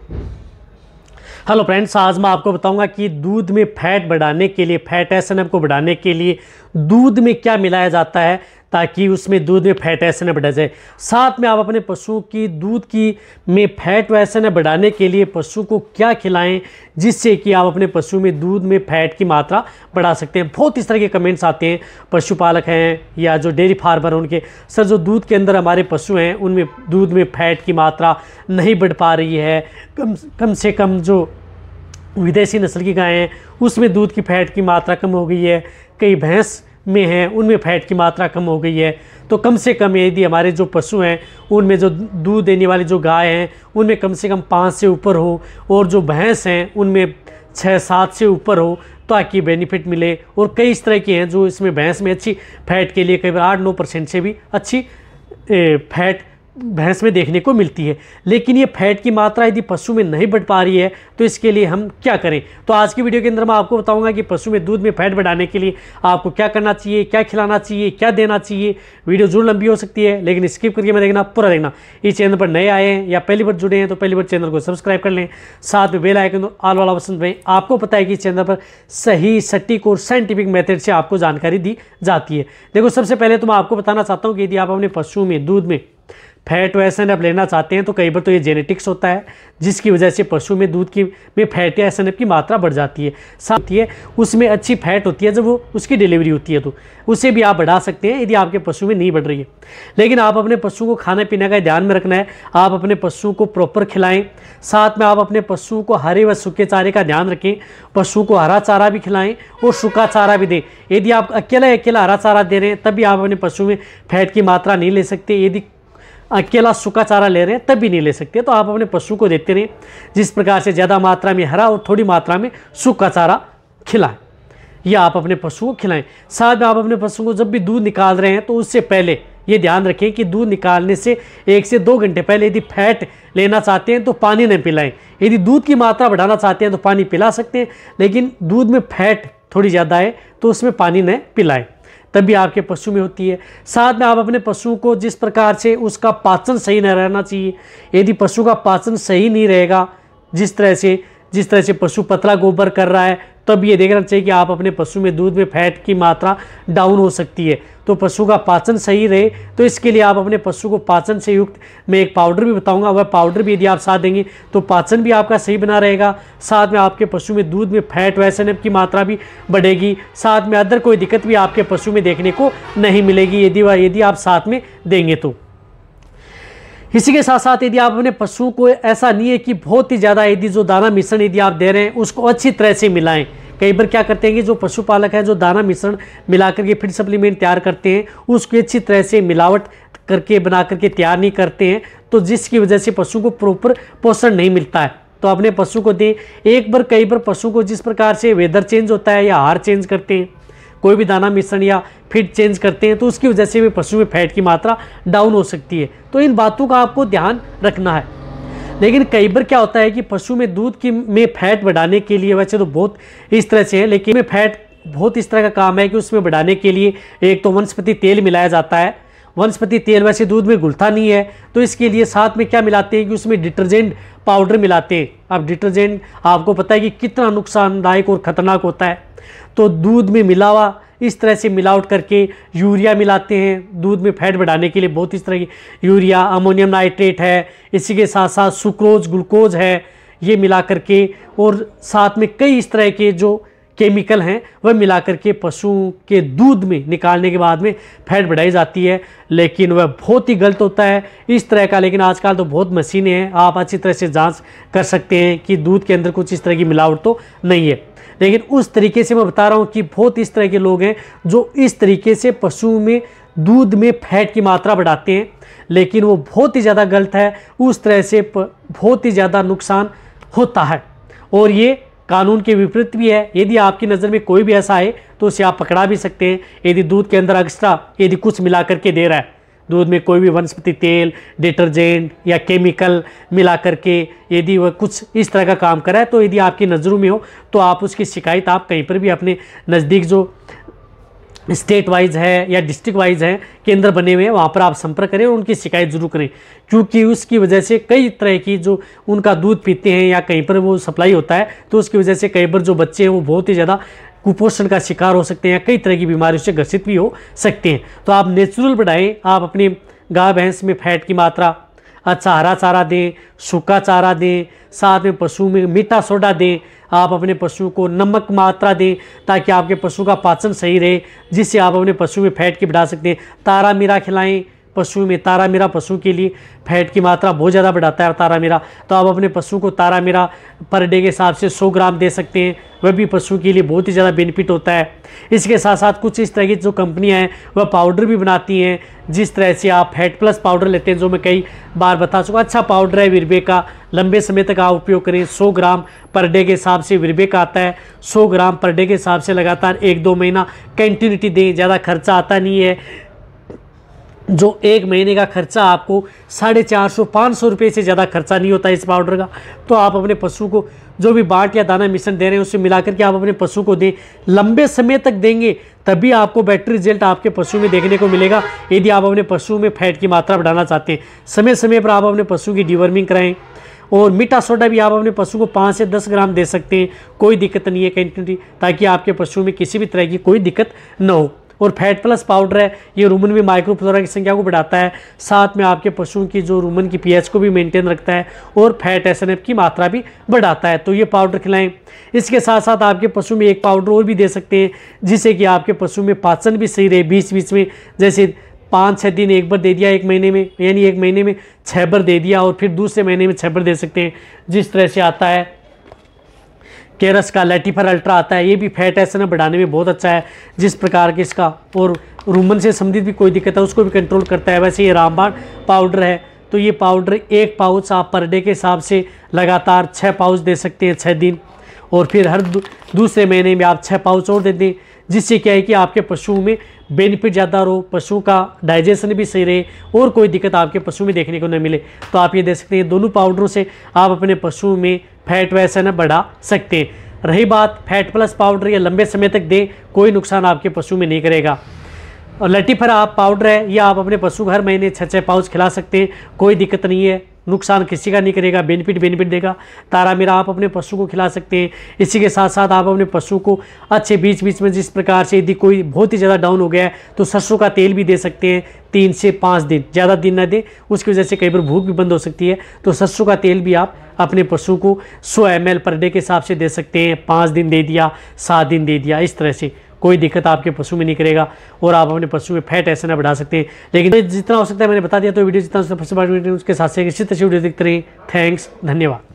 Hello friends, आज मैं आपको बताऊंगा कि दूध में फैट बढ़ाने के लिए, फैट एसएनएफ को बढ़ाने के लिए दूध में क्या मिलाया जाता है ताकि उसमें दूध में फैट एसएनएफ बढ़ा जाए। साथ में आप अपने पशुओं की दूध की में फैट व एसएनएफ बढ़ाने के लिए पशु को क्या खिलाएं जिससे कि आप अपने पशु में दूध में फैट की मात्रा बढ़ा सकते हैं। बहुत इस तरह के कमेंट्स आते हैं, पशुपालक हैं या जो डेयरी फार्मर उनके, सर जो दूध के अंदर हमारे पशु हैं उनमें दूध में फैट की मात्रा नहीं बढ़ पा रही है, कम से कम जो विदेशी नस्ल की गायें हैं उसमें दूध की फैट की मात्रा कम हो गई है, कई भैंस में हैं उनमें फैट की मात्रा कम हो गई है। तो कम से कम यदि हमारे जो पशु हैं उनमें जो दूध देने वाली जो गाय हैं उनमें कम से कम 5 से ऊपर हो और जो भैंस हैं उनमें 6-7 से ऊपर हो ताकि बेनिफिट मिले। और कई इस तरह की हैं जो इसमें भैंस में अच्छी फैट के लिए कई बार 8-9% से भी अच्छी फैट भैंस में देखने को मिलती है। लेकिन ये फैट की मात्रा यदि पशु में नहीं बढ़ पा रही है तो इसके लिए हम क्या करें। तो आज की वीडियो के अंदर मैं आपको बताऊंगा कि पशु में दूध में फैट बढ़ाने के लिए आपको क्या करना चाहिए, क्या खिलाना चाहिए, क्या देना चाहिए। वीडियो जरूर लंबी हो सकती है लेकिन स्किप करके मैं देखना, पूरा देखना। इस चैनल पर नए आए हैं या पहली बार जुड़े हैं तो पहली बार चैनल को सब्सक्राइब कर लें, साथ में बेल आइकन ऑल वाला ऑप्शन दबाएं। आपको पता है कि इस चैनल पर सही, सटीक और साइंटिफिक मेथड से आपको जानकारी दी जाती है। देखो, सबसे पहले तो मैं आपको बताना चाहता हूँ कि यदि आप अपने पशु में दूध में फैट व एसएनएफ लेना चाहते हैं तो कई बार तो ये जेनेटिक्स होता है जिसकी वजह से पशु में दूध की में फैट या एसएनएफ की मात्रा बढ़ जाती है। साथ ही उसमें अच्छी फैट होती है जब वो उसकी डिलीवरी होती है तो उसे भी आप बढ़ा सकते हैं यदि आपके पशु में नहीं बढ़ रही है। लेकिन आप अपने पशु को खाने पीने का ध्यान में रखना है, आप अपने पशु को प्रॉपर खिलाएं। साथ में आप अपने पशु को हरे व सूखे चारे का ध्यान रखें, पशु को हरा चारा भी खिलाएं और सूखा चारा भी दें। यदि आप अकेला हरा चारा दे रहे हैं तब भी आप अपने पशु में फैट की मात्रा नहीं ले सकते, यदि अकेला सूखा चारा ले रहे हैं तब भी नहीं ले सकते। तो आप अपने पशु को देते रहें जिस प्रकार से ज़्यादा मात्रा में हरा और थोड़ी मात्रा में सूखा चारा खिलाएं या आप अपने पशु को खिलाएं। साथ में आप अपने पशु को जब भी दूध निकाल रहे हैं तो उससे पहले ये ध्यान रखें कि दूध निकालने से 1 से 2 घंटे पहले यदि फैट लेना चाहते हैं तो पानी नहीं पिलाएं। यदि दूध की मात्रा बढ़ाना चाहते हैं तो पानी पिला सकते हैं, लेकिन दूध में फैट थोड़ी ज़्यादा है तो उसमें पानी नहीं पिलाएं, तभी आपके पशु में होती है। साथ में आप अपने पशु को जिस प्रकार से उसका पाचन सही नहीं रहना चाहिए, यदि पशु का पाचन सही नहीं रहेगा, जिस तरह से पशु पतला गोबर कर रहा है, तब ये देखना चाहिए कि आप अपने पशु में दूध में फैट की मात्रा डाउन हो सकती है। तो पशु का पाचन सही रहे तो इसके लिए आप अपने पशु को पाचन से युक्त मैं एक पाउडर भी बताऊंगा, वह पाउडर भी यदि आप साथ देंगे तो पाचन भी आपका सही बना रहेगा। साथ में आपके पशु में दूध में फैट व एसएनएफ की मात्रा भी बढ़ेगी। साथ में अदर कोई दिक्कत भी आपके पशु में देखने को नहीं मिलेगी यदि आप साथ में देंगे तो। इसी के साथ साथ यदि आप अपने पशु को, ऐसा नहीं है कि बहुत ही ज़्यादा यदि जो दाना मिश्रण यदि आप दे रहे हैं उसको अच्छी तरह से मिलाएं। कई बार क्या करते हैं कि जो पशुपालक है जो दाना मिश्रण मिला करके फीड सप्लीमेंट तैयार करते हैं उसको अच्छी तरह से मिलावट करके बना करके तैयार नहीं करते हैं, तो जिसकी वजह से पशु को प्रॉपर पोषण नहीं मिलता है। तो अपने पशु को दें। कई बार पशु को जिस प्रकार से वेदर चेंज होता है या आहार चेंज करते हैं, कोई भी दाना मिश्रण या फीड चेंज करते हैं तो उसकी वजह से भी पशु में फैट की मात्रा डाउन हो सकती है। तो इन बातों का आपको ध्यान रखना है। लेकिन कई बार क्या होता है कि पशु में दूध की में फैट बढ़ाने के लिए, वैसे तो बहुत इस तरह से है, लेकिन में फैट बहुत इस तरह का काम है कि उसमें बढ़ाने के लिए एक तो वनस्पति तेल मिलाया जाता है। वनस्पति तेल वैसे दूध में घुलता नहीं है तो इसके लिए साथ में क्या मिलाते हैं कि उसमें डिटर्जेंट पाउडर मिलाते हैं। अब डिटर्जेंट आपको पता है कि कितना नुकसानदायक और ख़तरनाक होता है। तो दूध में मिलावा इस तरह से मिलावट करके यूरिया मिलाते हैं दूध में फैट बढ़ाने के लिए, बहुत इस तरह की यूरिया, अमोनियम नाइट्रेट है, इसी के साथ साथ सुक्रोज, ग्लूकोज है, ये मिला करके और साथ में कई इस तरह के जो केमिकल हैं वह मिला करके पशु के दूध में निकालने के बाद में फैट बढ़ाई जाती है। लेकिन वह बहुत ही गलत होता है इस तरह का। लेकिन आजकल तो बहुत मशीनें हैं, आप अच्छी तरह से जांच कर सकते हैं कि दूध के अंदर कुछ इस तरह की मिलावट तो नहीं है। लेकिन उस तरीके से मैं बता रहा हूँ कि बहुत इस तरह के लोग हैं जो इस तरीके से पशु में दूध में फैट की मात्रा बढ़ाते हैं, लेकिन वो बहुत ही ज़्यादा गलत है। उस तरह से बहुत ही ज़्यादा नुकसान होता है और ये कानून के विपरीत भी है। यदि आपकी नज़र में कोई भी ऐसा है तो उसे आप पकड़ा भी सकते हैं। यदि दूध के अंदर एक्स्ट्रा यदि कुछ मिला करके दे रहा है, दूध में कोई भी वनस्पति तेल, डिटर्जेंट या केमिकल मिला करके यदि वह कुछ इस तरह का काम करा है, तो यदि आपकी नज़रों में हो तो आप उसकी शिकायत आप कहीं पर भी अपने नज़दीक जो स्टेट वाइज है या डिस्ट्रिक्ट वाइज है केंद्र बने हुए हैं, वहाँ पर आप संपर्क करें और उनकी शिकायत जरूर करें, क्योंकि उसकी वजह से कई तरह की जो उनका दूध पीते हैं या कहीं पर वो सप्लाई होता है, तो उसकी वजह से कई बार जो बच्चे हैं वो बहुत ही ज़्यादा कुपोषण का शिकार हो सकते हैं या कई तरह की बीमारियों से ग्रसित भी हो सकते हैं। तो आप नेचुरल बढ़ाएं, आप अपनी गाय भैंस में फैट की मात्रा, अच्छा हरा चारा दें, सूखा चारा दें, साथ में पशु में मीठा सोडा दें, आप अपने पशु को नमक मात्रा दें ताकि आपके पशु का पाचन सही रहे, जिससे आप अपने पशु में फैट की बढ़ा सकते हैं। तारा मीरा खिलाएं पशु में, तारा मीरा पशु के लिए फैट की मात्रा बहुत ज़्यादा बढ़ाता है तारा मीरा, तो आप अपने पशु को तारा मीरा पर डे के हिसाब से 100 ग्राम दे सकते हैं, वह भी पशु के लिए बहुत ही ज़्यादा बेनिफिट होता है। इसके साथ साथ कुछ इस तरह की जो कंपनियां हैं वह पाउडर भी बनाती हैं, जिस तरह से आप फैट प्लस पाउडर लेते हैं, जो मैं कई बार बता चुका, अच्छा पाउडर है विरबे का, लंबे समय तक आप उपयोग करें। 100 ग्राम पर डे के हिसाब से विरबे का आता है, 100 ग्राम पर डे के हिसाब से लगातार 1-2 महीना कंटिन्यूटी दें, ज़्यादा खर्चा आता नहीं है। जो 1 महीने का खर्चा आपको 450-500 रुपये से ज़्यादा खर्चा नहीं होता इस पाउडर का, तो आप अपने पशु को जो भी बाट या दाना मिश्रण दे रहे हैं उससे मिलाकर के आप अपने पशु को दें, लंबे समय तक देंगे तभी आपको बेटर रिजल्ट आपके पशु में देखने को मिलेगा। यदि आप अपने पशु में फैट की मात्रा बढ़ाना चाहते हैं, समय समय पर आप अपने पशु की डिवर्मिंग कराएं, और मीठा सोडा भी आप अपने पशु को 5 से 10 ग्राम दे सकते हैं, कोई दिक्कत नहीं है कंटिन्यूटी, ताकि आपके पशु में किसी भी तरह की कोई दिक्कत न हो। और फैट प्लस पाउडर है, ये रूमन में माइक्रोफ्लोरा की संख्या को बढ़ाता है, साथ में आपके पशुओं की जो रूमन की पीएच को भी मेंटेन रखता है और फैट एसएनएफ की मात्रा भी बढ़ाता है। तो ये पाउडर खिलाएं। इसके साथ साथ आपके पशु में एक पाउडर और भी दे सकते हैं, जिससे कि आपके पशु में पाचन भी सही रहे। बीच बीच में जैसे 5-6 दिन एक बार दे दिया, 1 महीने में, यानी 1 महीने में 6 बार दे दिया, और फिर दूसरे महीने में 6 बार दे सकते हैं। जिस तरह से आता है केरस का लैटिफर अल्ट्रा आता है, ये भी फैट एसएनएफ बढ़ाने में बहुत अच्छा है, जिस प्रकार के इसका, और रूमन से संबंधित भी कोई दिक्कत है उसको भी कंट्रोल करता है। वैसे ये रामबाण पाउडर है, तो ये पाउडर 1 पाउच आप पर डे के हिसाब से लगातार 6 पाउच दे सकते हैं 6 दिन, और फिर हर दूसरे महीने में आप 6 पाउच और दे दें, जिससे क्या है कि आपके पशुओं में बेनिफिट ज़्यादा हो, पशु का डाइजेशन भी सही रहे और कोई दिक्कत आपके पशु में देखने को न मिले। तो आप ये देख सकते हैं, दोनों पाउडरों से आप अपने पशुओं में फैट व एसएनएफ बढ़ा सकते हैं। रही बात फैट प्लस पाउडर, या लंबे समय तक दें, कोई नुकसान आपके पशु में नहीं करेगा। और लैटिफर आप पाउडर है, यह आप अपने पशु को हर महीने 6-6 पाउच खिला सकते हैं, कोई दिक्कत नहीं है, नुकसान किसी का नहीं करेगा, बेनिफिट देगा। तारा मीरा आप अपने पशु को खिला सकते हैं। इसी के साथ साथ आप अपने पशु को अच्छे बीच बीच में, जिस प्रकार से यदि कोई बहुत ही ज़्यादा डाउन हो गया है तो सरसों का तेल भी दे सकते हैं 3 से 5 दिन, ज़्यादा दिन ना दें, उसकी वजह से कई बार भूख भी बंद हो सकती है। तो सरसों का तेल भी आप अपने पशु को 100 ml पर डे के हिसाब से दे सकते हैं। 5 दिन दे दिया, 7 दिन दे दिया, इस तरह से कोई दिक्कत आपके पशु में नहीं करेगा, और आप अपने पशु में फैट एसएनएफ बढ़ा सकते हैं। लेकिन जितना हो सकता है मैंने बता दिया, तो वीडियो जितना उसके साथ से इसी तरह वीडियो देखते रहिए। थैंक्स, धन्यवाद।